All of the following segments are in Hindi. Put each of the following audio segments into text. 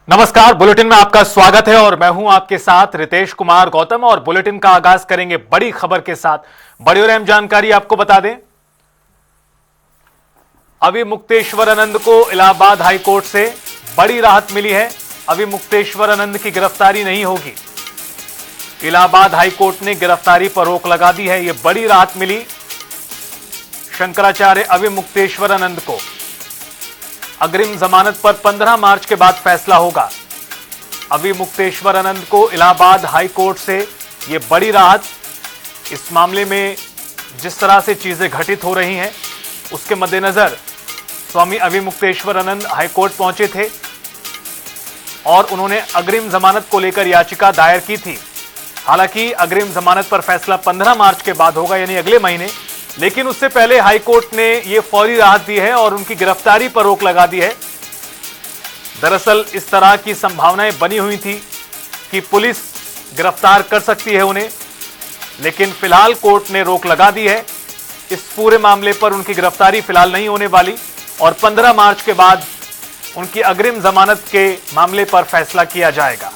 नमस्कार, बुलेटिन में आपका स्वागत है और मैं हूं आपके साथ रितेश कुमार गौतम। और बुलेटिन का आगाज करेंगे बड़ी खबर के साथ। बड़ी और अहम जानकारी आपको बता दें, अभी मुक्तेश्वरानंद को इलाहाबाद हाईकोर्ट से बड़ी राहत मिली है। अभी मुक्तेश्वरानंद की गिरफ्तारी नहीं होगी। इलाहाबाद हाईकोर्ट ने गिरफ्तारी पर रोक लगा दी है। यह बड़ी राहत मिली शंकराचार्य अभी मुक्तेश्वरानंद को। अग्रिम जमानत पर 15 मार्च के बाद फैसला होगा। अभी मुक्तेश्वरानंद को इलाहाबाद हाई कोर्ट से यह बड़ी राहत। इस मामले में जिस तरह से चीजें घटित हो रही हैं उसके मद्देनजर स्वामी अभी मुक्तेश्वरानंद हाई कोर्ट पहुंचे थे और उन्होंने अग्रिम जमानत को लेकर याचिका दायर की थी। हालांकि अग्रिम जमानत पर फैसला 15 मार्च के बाद होगा, यानी अगले महीने। लेकिन उससे पहले हाईकोर्ट ने यह फौरी राहत दी है और उनकी गिरफ्तारी पर रोक लगा दी है। दरअसल इस तरह की संभावनाएं बनी हुई थी कि पुलिस गिरफ्तार कर सकती है उन्हें, लेकिन फिलहाल कोर्ट ने रोक लगा दी है। इस पूरे मामले पर उनकी गिरफ्तारी फिलहाल नहीं होने वाली और 15 मार्च के बाद उनकी अग्रिम जमानत के मामले पर फैसला किया जाएगा।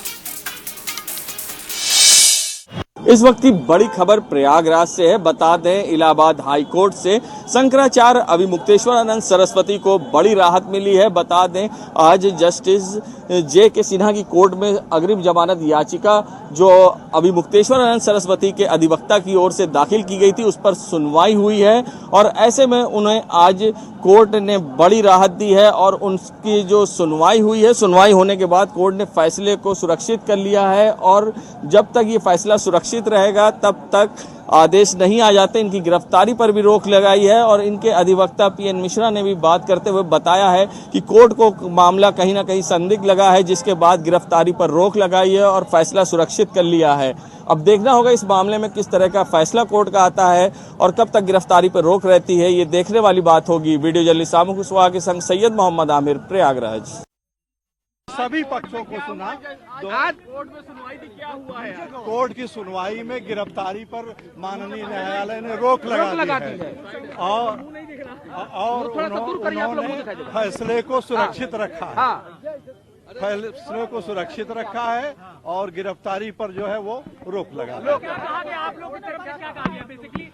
इस वक्त की बड़ी खबर प्रयागराज से है। बता दें, इलाहाबाद हाई कोर्ट से शंकराचार्य अभी मुक्तेश्वरानंद सरस्वती को बड़ी राहत मिली है। बता दें, आज जस्टिस जे.के. सिन्हा की कोर्ट में अग्रिम जमानत याचिका जो अभी मुक्तेश्वरानंद सरस्वती के अधिवक्ता की ओर से दाखिल की गई थी उस पर सुनवाई हुई है और ऐसे में उन्हें आज कोर्ट ने बड़ी राहत दी है। और उनकी जो सुनवाई हुई है, सुनवाई होने के बाद कोर्ट ने फैसले को सुरक्षित कर लिया है और जब तक ये फैसला सुरक्षित रहेगा तब तक आदेश नहीं आ जाते। इनकी गिरफ्तारी पर भी रोक लगाई है और इनके अधिवक्ता पी.एन. मिश्रा ने भी बात करते हुए बताया है कि कोर्ट को मामला कहीं ना कहीं संदिग्ध लगा है, जिसके बाद गिरफ्तारी पर रोक लगाई है और फैसला सुरक्षित कर लिया है। अब देखना होगा इस मामले में किस तरह का फैसला कोर्ट का आता है और कब तक गिरफ्तारी पर रोक रहती है, ये देखने वाली बात होगी। वीडियो जर्नलिस्ट सामू कुशवाहा के संग सैयद मोहम्मद आमिर, प्रयागराज। सभी पक्षों को सुना। आज कोर्ट में सुनवाई थी, क्या हुआ है? कोर्ट की सुनवाई में गिरफ्तारी पर माननीय न्यायालय ने रोक लगा दी है और उन्होंने फैसले को सुरक्षित रखा है। फैसले को सुरक्षित रखा है और गिरफ्तारी पर जो है वो रोक लगा।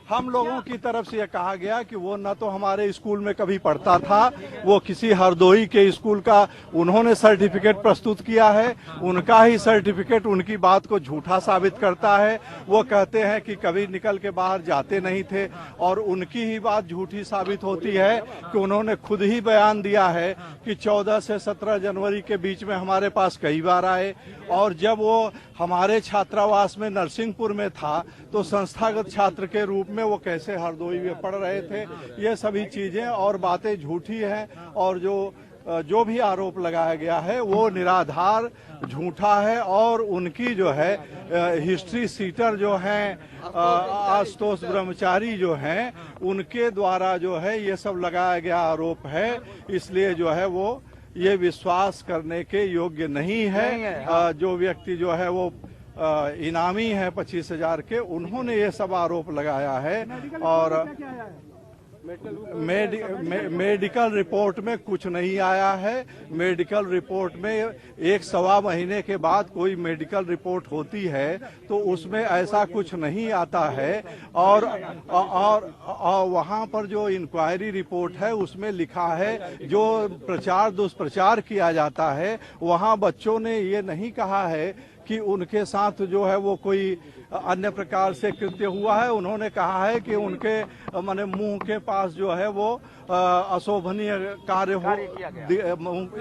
हम लोगों की तरफ से यह कहा गया कि वो न तो हमारे स्कूल में कभी पढ़ता था, वो किसी हरदोई के स्कूल का उन्होंने सर्टिफिकेट प्रस्तुत किया है। उनका ही सर्टिफिकेट उनकी बात को झूठा साबित करता है। वो कहते हैं कि कभी निकल के बाहर जाते नहीं थे और उनकी ही बात झूठी साबित होती है कि उन्होंने खुद ही बयान दिया है कि 14 से 17 जनवरी के बीच में हमारे पास कई बार आए और जब वो हमारे छात्रावास में नरसिंहपुर में था तो संस्थागत छात्र के रूप में वो कैसे हरदोई में पढ़ रहे थे। ये सभी चीजें और बातें झूठी हैं और जो भी आरोप लगाया गया है वो निराधार झूठा है। और उनकी जो है हिस्ट्री सीटर जो हैं आशुतोष ब्रह्मचारी जो हैं उनके द्वारा जो है ये सब लगाया गया आरोप है। इसलिए जो है वो ये विश्वास करने के योग्य नहीं है। जो व्यक्ति जो है वो इनामी है 25,000 के, उन्होंने ये सब आरोप लगाया है। और मेडिकल रिपोर्ट में कुछ नहीं आया है। मेडिकल रिपोर्ट में 1-1.25 महीने के बाद कोई मेडिकल रिपोर्ट होती है तो उसमें ऐसा कुछ नहीं आता है। और वहाँ पर जो इंक्वायरी रिपोर्ट है उसमें लिखा है जो प्रचार दुष्प्रचार किया जाता है वहाँ बच्चों ने ये नहीं कहा है कि उनके साथ जो है वो कोई अन्य प्रकार से कृत्य हुआ है। उन्होंने कहा है कि उनके माने मुंह के पास जो है वो अशोभनीय कार्य हो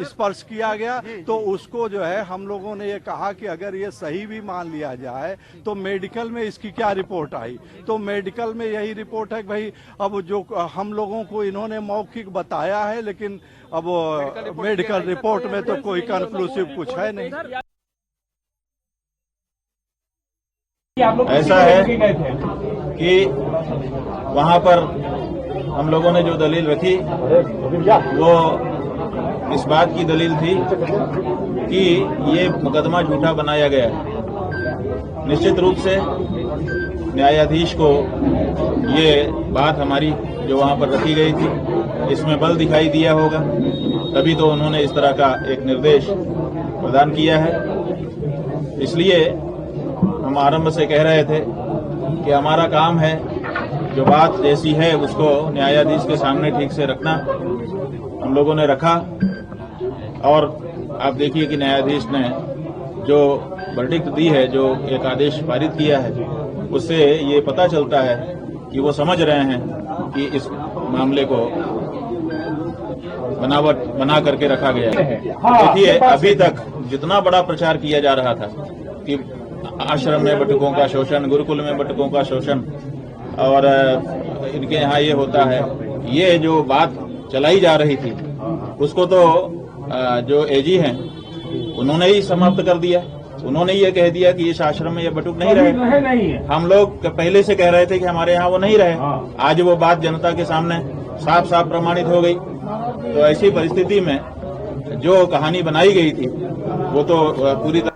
स्पर्श किया गया तो उसको जो है हम लोगों ने ये कहा कि अगर ये सही भी मान लिया जाए तो मेडिकल में इसकी क्या रिपोर्ट आई। तो मेडिकल में यही रिपोर्ट है कि भाई अब जो हम लोगों को इन्होंने मौखिक बताया है लेकिन अब मेडिकल रिपोर्ट में तो कोई कंक्लूसिव कुछ है नहीं। ऐसा है कि वहाँ पर हम लोगों ने जो दलील रखी वो इस बात की दलील थी कि ये मुकदमा झूठा बनाया गया है। निश्चित रूप से न्यायाधीश को ये बात हमारी जो वहाँ पर रखी गई थी इसमें बल दिखाई दिया होगा, तभी तो उन्होंने इस तरह का एक निर्देश प्रदान किया है। इसलिए हम आरंभ से कह रहे थे कि हमारा काम है जो बात जैसी है उसको न्यायाधीश के सामने ठीक से रखना। हम लोगों ने रखा और आप देखिए कि न्यायाधीश ने जो वर्डिक्ट दी है, जो एक आदेश पारित किया है, उससे ये पता चलता है कि वो समझ रहे हैं कि इस मामले को बनावट बना करके रखा गया है। देखिए, अभी तक जितना बड़ा प्रचार किया जा रहा था कि आश्रम में बटुकों का शोषण, गुरुकुल में बटुकों का शोषण और इनके यहाँ ये होता है, ये जो बात चलाई जा रही थी उसको तो जो एजी हैं उन्होंने ही समाप्त कर दिया। उन्होंने ये कह दिया कि इस आश्रम में ये बटुक नहीं रहे। हम लोग पहले से कह रहे थे कि हमारे यहाँ वो नहीं रहे। आज वो बात जनता के सामने साफ साफ प्रमाणित हो गई। तो ऐसी परिस्थिति में जो कहानी बनाई गई थी वो तो पूरी तरह